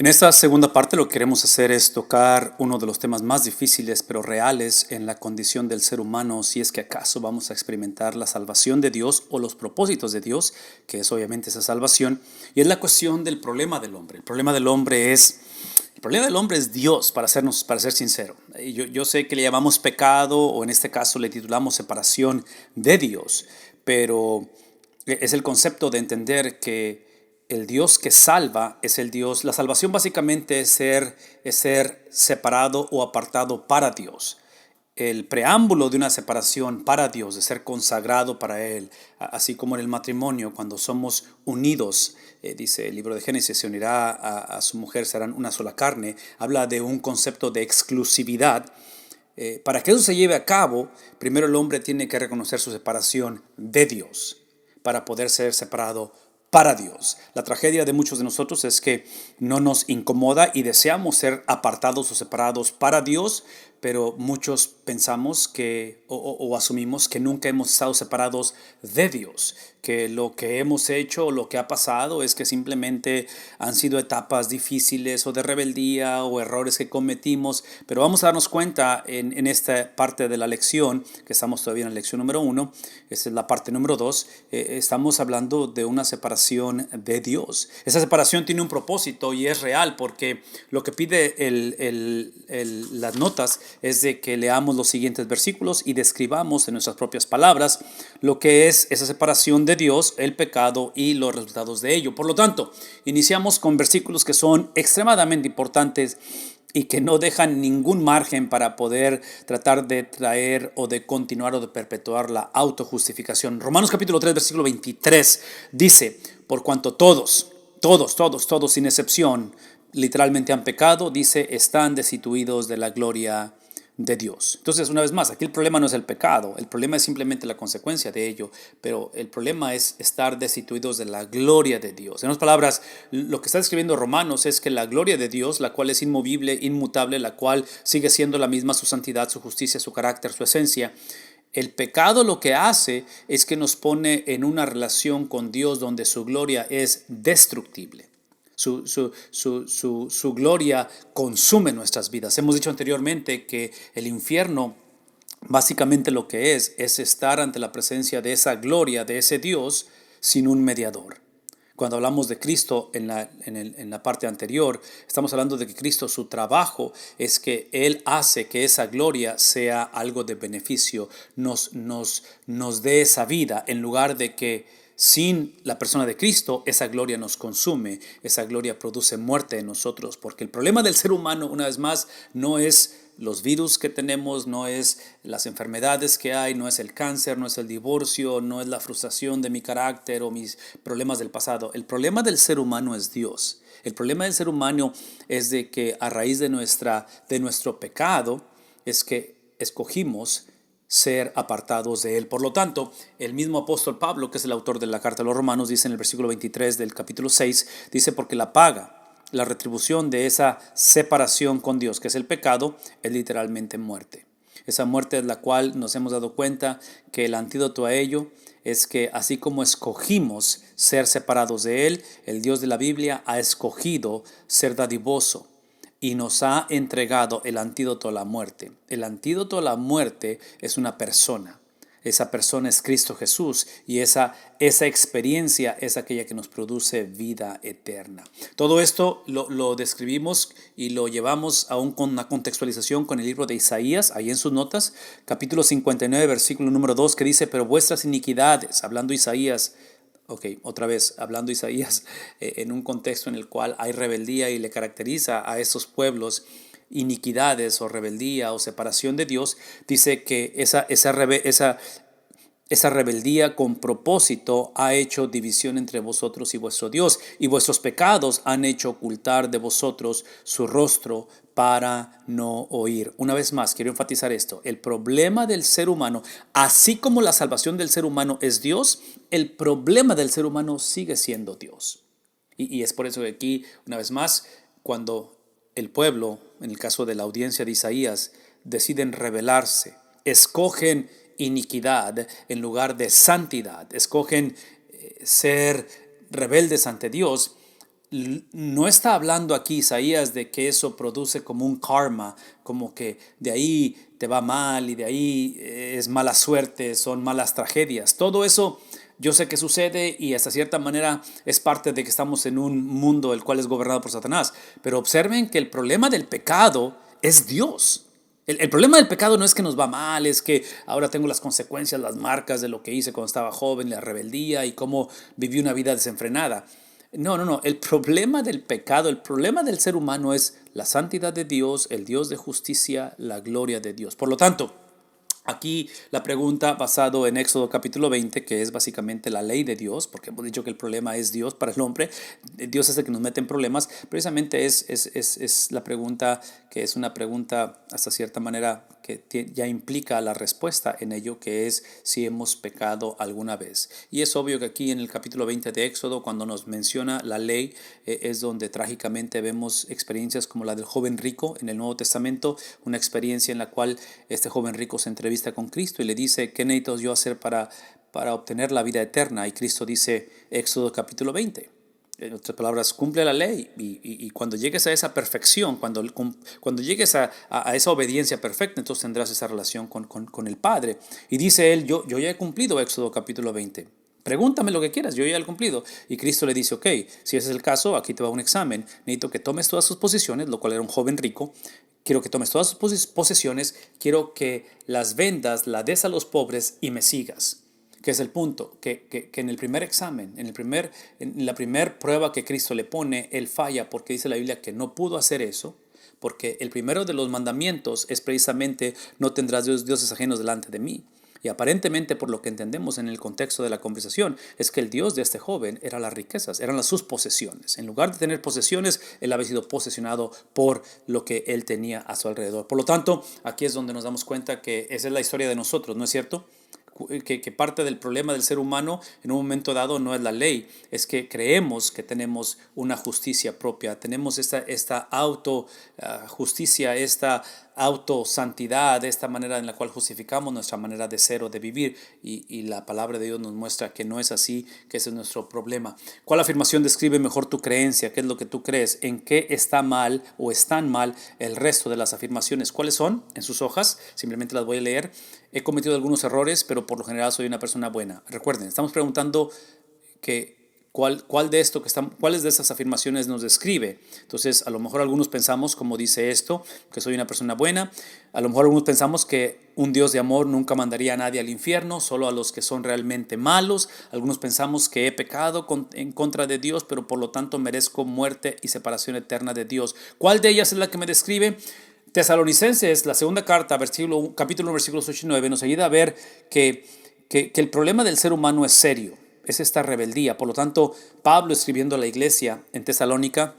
En esta segunda parte lo que queremos hacer es tocar uno de los temas más difíciles pero reales en la condición del ser humano, si es que acaso vamos a experimentar la salvación de Dios o los propósitos de Dios, que es obviamente esa salvación, y es la cuestión del problema del hombre. El problema del hombre es Dios, para ser sincero. Yo sé que le llamamos pecado o en este caso le titulamos separación de Dios, pero es el concepto de entender que el Dios que salva es el Dios. La salvación básicamente es ser separado o apartado para Dios. El preámbulo de una separación para Dios, de ser consagrado para Él, así como en el matrimonio, cuando somos unidos, dice el libro de Génesis, se unirá a su mujer, serán una sola carne, habla de un concepto de exclusividad. Para que eso se lleve a cabo, primero el hombre tiene que reconocer su separación de Dios para poder ser separado para Dios. La tragedia de muchos de nosotros es que no nos incomoda y deseamos ser apartados o separados para Dios, pero muchos pensamos o asumimos que nunca hemos estado separados de Dios, que lo que hemos hecho o lo que ha pasado es que simplemente han sido etapas difíciles o de rebeldía o errores que cometimos, pero vamos a darnos cuenta en esta parte de la lección, que estamos todavía en la lección número 1, esta es la parte número 2, estamos hablando de una separación de Dios. Esa separación tiene un propósito y es real porque lo que pide las notas es de que leamos los siguientes versículos y describamos en nuestras propias palabras lo que es esa separación de Dios, el pecado y los resultados de ello. Por lo tanto, iniciamos con versículos que son extremadamente importantes y que no dejan ningún margen para poder tratar de traer o de continuar o de perpetuar la autojustificación. Romanos capítulo 3, versículo 23 dice: por cuanto todos, sin excepción, literalmente han pecado, dice, están destituidos de la gloria de Dios. Entonces, una vez más, aquí el problema no es el pecado, el problema es simplemente la consecuencia de ello, pero el problema es estar destituidos de la gloria de Dios. En otras palabras, lo que está escribiendo Romanos es que la gloria de Dios, la cual es inmovible, inmutable, la cual sigue siendo la misma, su santidad, su justicia, su carácter, su esencia, el pecado lo que hace es que nos pone en una relación con Dios donde su gloria es destructible. Su gloria consume nuestras vidas. Hemos dicho anteriormente que el infierno básicamente lo que es estar ante la presencia de esa gloria, de ese Dios, sin un mediador. Cuando hablamos de Cristo en la parte anterior, estamos hablando de que Cristo, su trabajo es que Él hace que esa gloria sea algo de beneficio, nos dé esa vida, en lugar de que sin la persona de Cristo, esa gloria nos consume, esa gloria produce muerte en nosotros, porque el problema del ser humano, una vez más, no es los virus que tenemos, no es las enfermedades que hay, no es el cáncer, no es el divorcio, no es la frustración de mi carácter o mis problemas del pasado. El problema del ser humano es Dios. El problema del ser humano es de que a raíz de nuestro pecado es que escogimos ser apartados de Él. Por lo tanto, el mismo apóstol Pablo, que es el autor de la carta a los Romanos, dice en el versículo 23 del capítulo 6, dice: porque la paga, la retribución de esa separación con Dios, que es el pecado, es literalmente muerte. Esa muerte es la cual nos hemos dado cuenta que el antídoto a ello es que así como escogimos ser separados de Él, el Dios de la Biblia ha escogido ser dadivoso y nos ha entregado el antídoto a la muerte. El antídoto a la muerte es una persona. Esa persona es Cristo Jesús y esa experiencia es aquella que nos produce vida eterna. Todo esto lo describimos y lo llevamos aún con una contextualización con el libro de Isaías, ahí en sus notas, capítulo 59, versículo número 2, que dice: pero vuestras iniquidades, hablando Isaías, otra vez, hablando Isaías en un contexto en el cual hay rebeldía y le caracteriza a esos pueblos iniquidades o rebeldía o separación de Dios, dice que esa rebeldía con propósito ha hecho división entre vosotros y vuestro Dios, y vuestros pecados han hecho ocultar de vosotros su rostro para no oír. Una vez más, quiero enfatizar esto: el problema del ser humano, así como la salvación del ser humano es Dios, el problema del ser humano sigue siendo Dios. Y es por eso que aquí, una vez más, cuando el pueblo, en el caso de la audiencia de Isaías, deciden rebelarse, escogen iniquidad en lugar de santidad, escogen ser rebeldes ante Dios, No está hablando aquí Isaías de que eso produce como un karma, como que de ahí te va mal y de ahí es mala suerte, son malas tragedias. Todo eso yo sé que sucede y hasta cierta manera es parte de que estamos en un mundo el cual es gobernado por Satanás. Pero observen que el problema del pecado es Dios. El problema del pecado no es que nos va mal, es que ahora tengo las consecuencias, las marcas de lo que hice cuando estaba joven, la rebeldía y cómo viví una vida desenfrenada. No, no, no. El problema del pecado, el problema del ser humano es la santidad de Dios, el Dios de justicia, la gloria de Dios. Por lo tanto, aquí la pregunta basado en Éxodo capítulo 20, que es básicamente la ley de Dios, porque hemos dicho que el problema es Dios para el hombre, Dios es el que nos mete en problemas, precisamente es la pregunta que es una pregunta hasta cierta manera que ya implica la respuesta en ello, que es si hemos pecado alguna vez. Y es obvio que aquí en el capítulo 20 de Éxodo, cuando nos menciona la ley, es donde trágicamente vemos experiencias como la del joven rico en el Nuevo Testamento, una experiencia en la cual este joven rico se entrevista con Cristo y le dice, ¿qué necesito yo hacer para obtener la vida eterna? Y Cristo dice, Éxodo capítulo 20. En otras palabras, cumple la ley y cuando llegues a esa perfección, cuando llegues a esa obediencia perfecta, entonces tendrás esa relación con el Padre. Y dice él, yo ya he cumplido Éxodo capítulo 20. Pregúntame lo que quieras, yo ya lo he cumplido. Y Cristo le dice, ok, si ese es el caso, aquí te va un examen. Necesito que tomes todas sus posesiones, lo cual era un joven rico. Quiero que tomes todas sus posesiones, quiero que las vendas, la des a los pobres y me sigas. Que es el punto, que en el primer examen, en la primera prueba que Cristo le pone, él falla porque dice la Biblia que no pudo hacer eso, porque el primero de los mandamientos es precisamente no tendrás dioses ajenos delante de mí. Y aparentemente, por lo que entendemos en el contexto de la conversación, es que el Dios de este joven era las riquezas, eran sus posesiones. En lugar de tener posesiones, él había sido posesionado por lo que él tenía a su alrededor. Por lo tanto, aquí es donde nos damos cuenta que esa es la historia de nosotros, ¿no es cierto? Que parte del problema del ser humano en un momento dado no es la ley, es que creemos que tenemos una justicia propia, tenemos esta auto justicia, esta autosantidad, esta manera en la cual justificamos nuestra manera de ser o de vivir y la palabra de Dios nos muestra que no es así, que ese es nuestro problema. ¿Cuál afirmación describe mejor tu creencia? ¿Qué es lo que tú crees? ¿En qué está mal o están mal el resto de las afirmaciones? ¿Cuáles son? En sus hojas, simplemente las voy a leer. He cometido algunos errores, pero por lo general soy una persona buena. Recuerden, estamos preguntando cuáles de estas afirmaciones nos describe. Entonces, a lo mejor algunos pensamos, como dice esto, que soy una persona buena. A lo mejor algunos pensamos que un Dios de amor nunca mandaría a nadie al infierno, solo a los que son realmente malos. Algunos pensamos que he pecado en contra de Dios, pero por lo tanto merezco muerte y separación eterna de Dios. ¿Cuál de ellas es la que me describe? Tesalonicenses, la segunda carta, capítulo 1, versículos 8 y 9, nos ayuda a ver que el problema del ser humano es serio, es esta rebeldía. Por lo tanto, Pablo escribiendo a la iglesia en Tesalónica,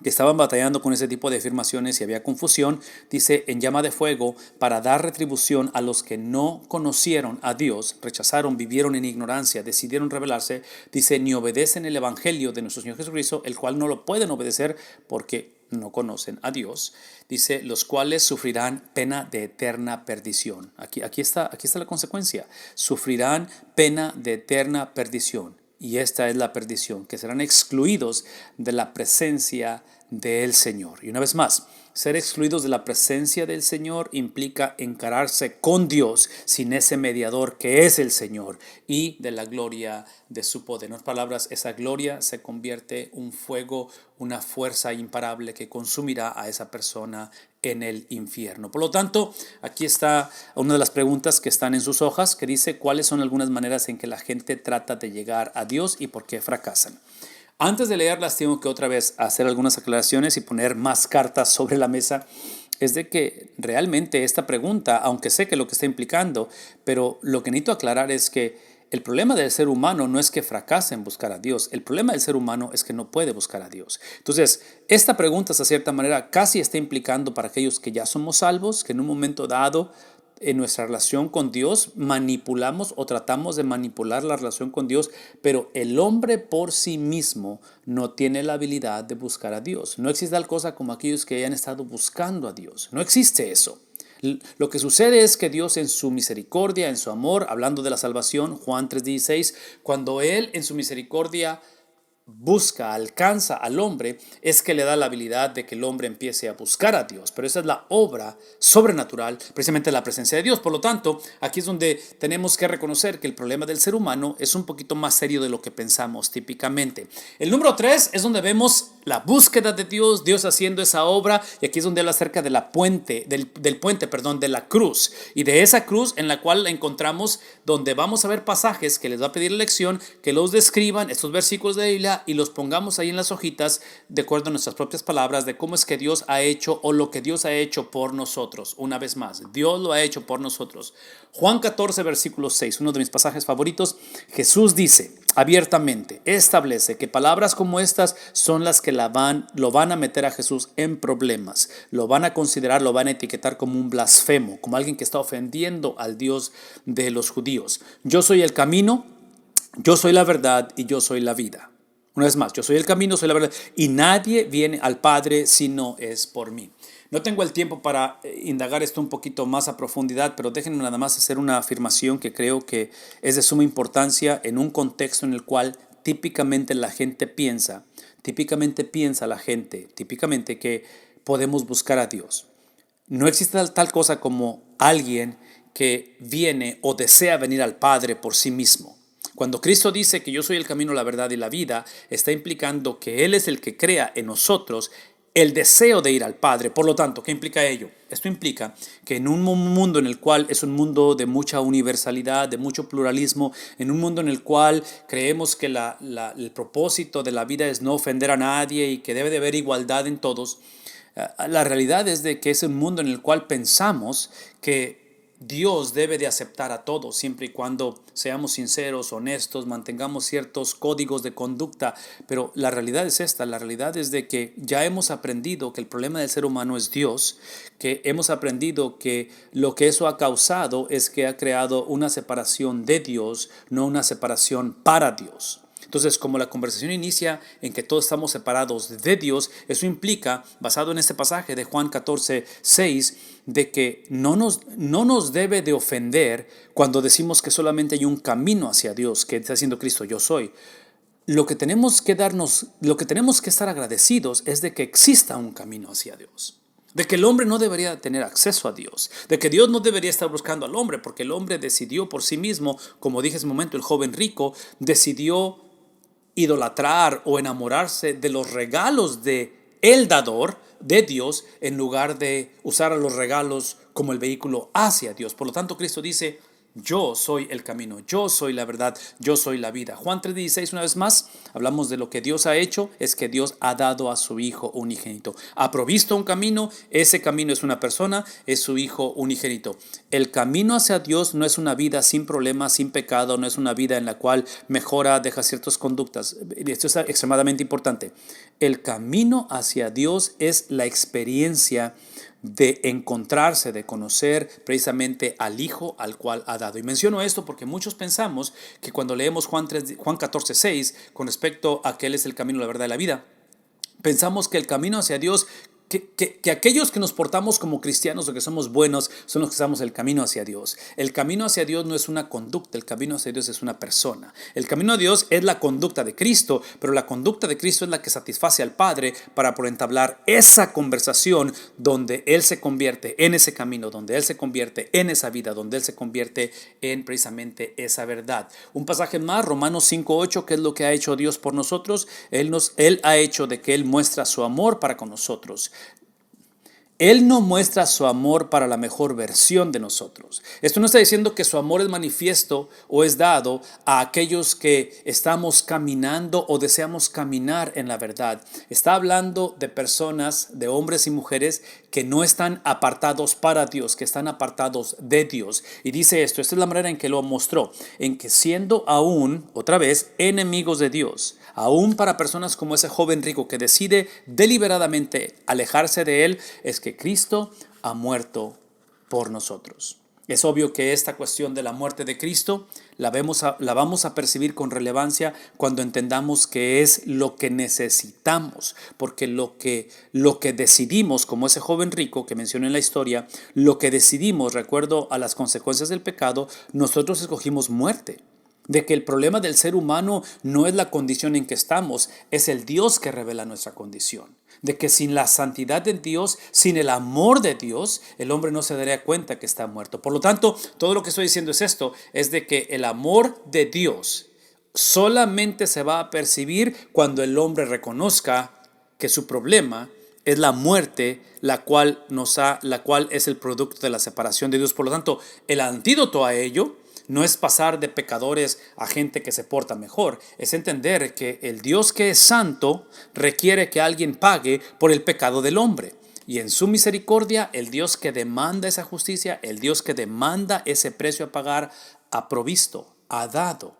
que estaban batallando con ese tipo de afirmaciones y había confusión, dice en llama de fuego para dar retribución a los que no conocieron a Dios, rechazaron, vivieron en ignorancia, decidieron rebelarse, dice ni obedecen el evangelio de nuestro Señor Jesucristo, el cual no lo pueden obedecer porque no conocen a Dios, dice, los cuales sufrirán pena de eterna perdición. Aquí está la consecuencia, sufrirán pena de eterna perdición. Y esta es la perdición, que serán excluidos de la presencia del Señor. Y una vez más, ser excluidos de la presencia del Señor implica encararse con Dios sin ese mediador que es el Señor y de la gloria de su poder. En otras palabras, esa gloria se convierte en un fuego, una fuerza imparable que consumirá a esa persona en el infierno. Por lo tanto, aquí está una de las preguntas que están en sus hojas, que dice cuáles son algunas maneras en que la gente trata de llegar a Dios y por qué fracasan. Antes de leerlas, tengo que otra vez hacer algunas aclaraciones y poner más cartas sobre la mesa. Es de que realmente esta pregunta, aunque sé que lo que está implicando, pero lo que necesito aclarar es que el problema del ser humano no es que fracase en buscar a Dios. El problema del ser humano es que no puede buscar a Dios. Entonces, esta pregunta, de cierta manera, casi está implicando para aquellos que ya somos salvos, que en un momento dado en nuestra relación con Dios manipulamos o tratamos de manipular la relación con Dios, pero el hombre por sí mismo no tiene la habilidad de buscar a Dios. No existe tal cosa como aquellos que hayan estado buscando a Dios. No existe eso. Lo que sucede es que Dios en su misericordia, en su amor, hablando de la salvación, Juan 3:16, cuando Él en su misericordia busca, alcanza al hombre, es que le da la habilidad de que el hombre empiece a buscar a Dios. Pero esa es la obra sobrenatural, precisamente la presencia de Dios. Por lo tanto, aquí es donde tenemos que reconocer que el problema del ser humano es un poquito más serio de lo que pensamos típicamente. El número 3 es donde vemos la búsqueda de Dios, Dios haciendo esa obra, y aquí es donde habla acerca de la puente, del puente, perdón, de la cruz, y de esa cruz en la cual la encontramos, donde vamos a ver pasajes que les va a pedir lección, que los describan, estos versículos de la Biblia, y los pongamos ahí en las hojitas, de acuerdo a nuestras propias palabras, de cómo es que Dios ha hecho, o lo que Dios ha hecho por nosotros. Una vez más, Dios lo ha hecho por nosotros. Juan 14, versículo 6, uno de mis pasajes favoritos. Jesús dice abiertamente, establece que palabras como estas son las que lo van a meter a Jesús en problemas, lo van a considerar, lo van a etiquetar como un blasfemo, como alguien que está ofendiendo al Dios de los judíos. Yo soy el camino, yo soy la verdad y yo soy la vida. Una vez más, yo soy el camino, soy la verdad, y nadie viene al Padre si no es por mí. No tengo el tiempo para indagar esto un poquito más a profundidad, pero déjenme nada más hacer una afirmación que creo que es de suma importancia en un contexto en el cual típicamente la gente piensa, típicamente que podemos buscar a Dios. No existe tal cosa como alguien que viene o desea venir al Padre por sí mismo. Cuando Cristo dice que yo soy el camino, la verdad y la vida, está implicando que Él es el que crea en nosotros el deseo de ir al Padre. Por lo tanto, ¿qué implica ello? Esto implica que en un mundo en el cual es un mundo de mucha universalidad, de mucho pluralismo, en un mundo en el cual creemos que el propósito de la vida es no ofender a nadie y que debe de haber igualdad en todos, la realidad es de que es un mundo en el cual pensamos que Dios debe de aceptar a todos siempre y cuando seamos sinceros, honestos, mantengamos ciertos códigos de conducta, pero la realidad es esta, la realidad es de que ya hemos aprendido que el problema del ser humano es Dios, que hemos aprendido que lo que eso ha causado es que ha creado una separación de Dios, no una separación para Dios. Entonces, como la conversación inicia en que todos estamos separados de Dios, eso implica, basado en este pasaje de Juan 14, 6, de que no nos debe de ofender cuando decimos que solamente hay un camino hacia Dios, que está diciendo Cristo, yo soy. Lo que tenemos que estar agradecidos es de que exista un camino hacia Dios. De que el hombre no debería tener acceso a Dios, de que Dios no debería estar buscando al hombre, porque el hombre decidió por sí mismo, como dije hace un momento, el joven rico decidió idolatrar o enamorarse de los regalos de el dador, de Dios, en lugar de usar a los regalos como el vehículo hacia Dios. Por lo tanto, Cristo dice, yo soy el camino, yo soy la verdad, yo soy la vida. Juan 3:16, una vez más, hablamos de lo que Dios ha hecho, es que Dios ha dado a su Hijo unigénito. Ha provisto un camino, ese camino es una persona, es su Hijo unigénito. El camino hacia Dios no es una vida sin problemas, sin pecado, no es una vida en la cual mejora, deja ciertas conductas. Esto es extremadamente importante. El camino hacia Dios es la experiencia de encontrarse, de conocer precisamente al Hijo al cual ha dado. Y menciono esto porque muchos pensamos que cuando leemos Juan 14:6 con respecto a que Él es el camino, la verdad y la vida, pensamos que el camino hacia Dios, que aquellos que nos portamos como cristianos o que somos buenos son los que estamos el camino hacia Dios. El camino hacia Dios no es una conducta, el camino hacia Dios es una persona. El camino a Dios es la conducta de Cristo, pero la conducta de Cristo es la que satisface al Padre para poder entablar esa conversación donde Él se convierte en ese camino, donde Él se convierte en esa vida, donde Él se convierte en precisamente esa verdad. Un pasaje más, Romanos 5:8, que es lo que ha hecho Dios por nosotros. Él ha hecho de que Él muestra su amor para con nosotros. Él no muestra su amor para la mejor versión de nosotros. Esto no está diciendo que su amor es manifiesto o es dado a aquellos que estamos caminando o deseamos caminar en la verdad. Está hablando de personas, de hombres y mujeres que no están apartados para Dios, que están apartados de Dios. Y dice esto, esta es la manera en que lo mostró, en que siendo aún, otra vez, enemigos de Dios, aún para personas como ese joven rico que decide deliberadamente alejarse de Él, es que Cristo ha muerto por nosotros. Es obvio que esta cuestión de la muerte de Cristo la vamos a percibir con relevancia cuando entendamos que es lo que necesitamos, porque lo que decidimos, como ese joven rico que mencioné en la historia, lo que decidimos, recuerdo a las consecuencias del pecado, nosotros escogimos muerte. de que el problema del ser humano no es la condición en que estamos, es el Dios que revela nuestra condición. De que sin la santidad de Dios, sin el amor de Dios, el hombre no se daría cuenta que está muerto. Por lo tanto, todo lo que estoy diciendo es esto, es de que el amor de Dios solamente se va a percibir cuando el hombre reconozca que su problema es la muerte, la cual es el producto de la separación de Dios. Por lo tanto, el antídoto a ello no es pasar de pecadores a gente que se porta mejor, es entender que el Dios que es santo requiere que alguien pague por el pecado del hombre. Y en su misericordia, el Dios que demanda esa justicia, el Dios que demanda ese precio a pagar, ha provisto, ha dado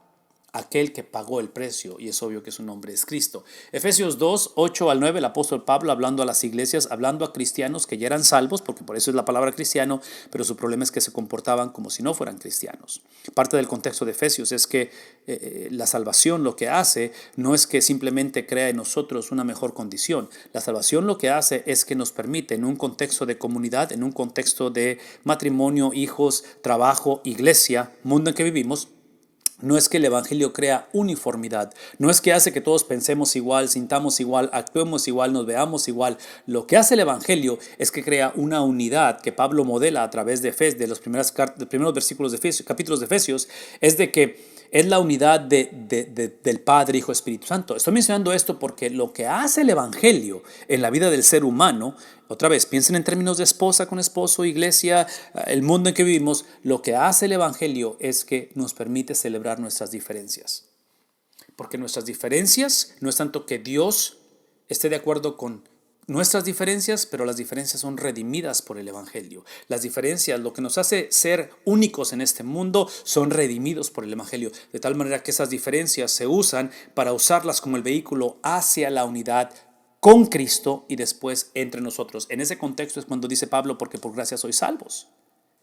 aquel que pagó el precio, y es obvio que su nombre es Cristo. Efesios 2, 8 al 9, el apóstol Pablo hablando a las iglesias, hablando a cristianos que ya eran salvos, porque por eso es la palabra cristiano, pero su problema es que se comportaban como si no fueran cristianos. Parte del contexto de Efesios es que la salvación lo que hace no es que simplemente crea en nosotros una mejor condición. La salvación lo que hace es que nos permite en un contexto de comunidad, en un contexto de matrimonio, hijos, trabajo, iglesia, mundo en que vivimos. No es que el Evangelio crea uniformidad, no es que hace que todos pensemos igual, sintamos igual, actuemos igual, nos veamos igual. Lo que hace el Evangelio es que crea una unidad que Pablo modela a través de los primeros versículos de Efesios, capítulos de Efesios, es de que es la unidad del Padre, Hijo, Espíritu Santo. Estoy mencionando esto porque lo que hace el Evangelio en la vida del ser humano, otra vez, piensen en términos de esposa con esposo, iglesia, el mundo en que vivimos, lo que hace el Evangelio es que nos permite celebrar nuestras diferencias. Porque nuestras diferencias no es tanto que Dios esté de acuerdo con nuestras diferencias, pero las diferencias son redimidas por el Evangelio. Las diferencias, lo que nos hace ser únicos en este mundo, son redimidos por el Evangelio. De tal manera que esas diferencias se usan para usarlas como el vehículo hacia la unidad con Cristo y después entre nosotros. En ese contexto es cuando dice Pablo, porque por gracia sois salvos.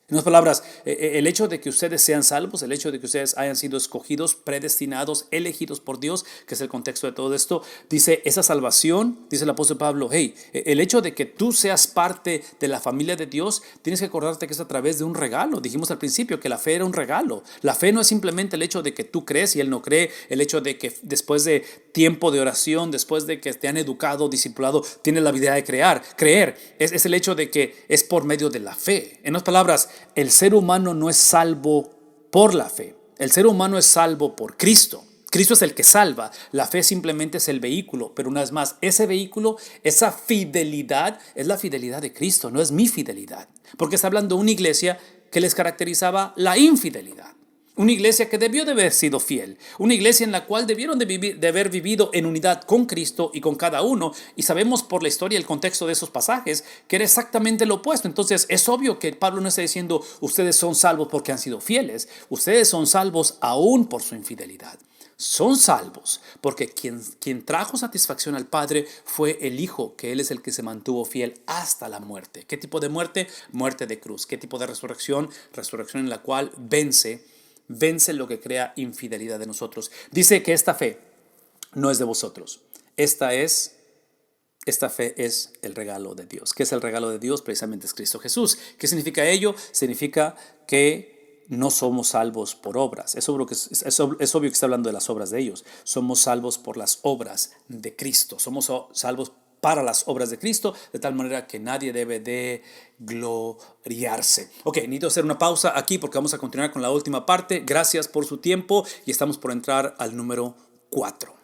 En otras palabras, el hecho de que ustedes sean salvos, el hecho de que ustedes hayan sido escogidos, predestinados, elegidos por Dios, que es el contexto de todo esto, dice esa salvación, dice el apóstol Pablo, hey, el hecho de que tú seas parte de la familia de Dios, tienes que acordarte que es a través de un regalo. Dijimos al principio que la fe era un regalo. La fe no es simplemente el hecho de que tú crees y él no cree, el hecho de que después de tiempo de oración, después de que te han educado, discipulado, tienes la habilidad de creer. Es el hecho de que es por medio de la fe. En otras palabras, el ser humano no es salvo por la fe. El ser humano es salvo por Cristo. Cristo es el que salva. La fe simplemente es el vehículo. Pero una vez más, ese vehículo, esa fidelidad, es la fidelidad de Cristo, no es mi fidelidad. Porque está hablando de una iglesia que les caracterizaba la infidelidad. Una iglesia que debió de haber sido fiel. Una iglesia en la cual debieron de haber vivido en unidad con Cristo y con cada uno. Y sabemos por la historia y el contexto de esos pasajes que era exactamente lo opuesto. Entonces es obvio que Pablo no está diciendo ustedes son salvos porque han sido fieles. Ustedes son salvos aún por su infidelidad. Son salvos porque quien trajo satisfacción al Padre fue el Hijo, que Él es el que se mantuvo fiel hasta la muerte. ¿Qué tipo de muerte? Muerte de cruz. ¿Qué tipo de resurrección? Resurrección en la cual vence lo que crea infidelidad de nosotros. Dice que esta fe no es de vosotros. Esta fe es el regalo de Dios. ¿Qué es el regalo de Dios? Precisamente es Cristo Jesús. ¿Qué significa ello? Significa que no somos salvos por obras. Es obvio que está hablando de las obras de ellos. Somos salvos por las obras de Cristo. Somos salvos para las obras de Cristo, de tal manera que nadie debe de gloriarse. Ok, necesito hacer una pausa aquí porque vamos a continuar con la última parte. Gracias por su tiempo y estamos por entrar al número 4.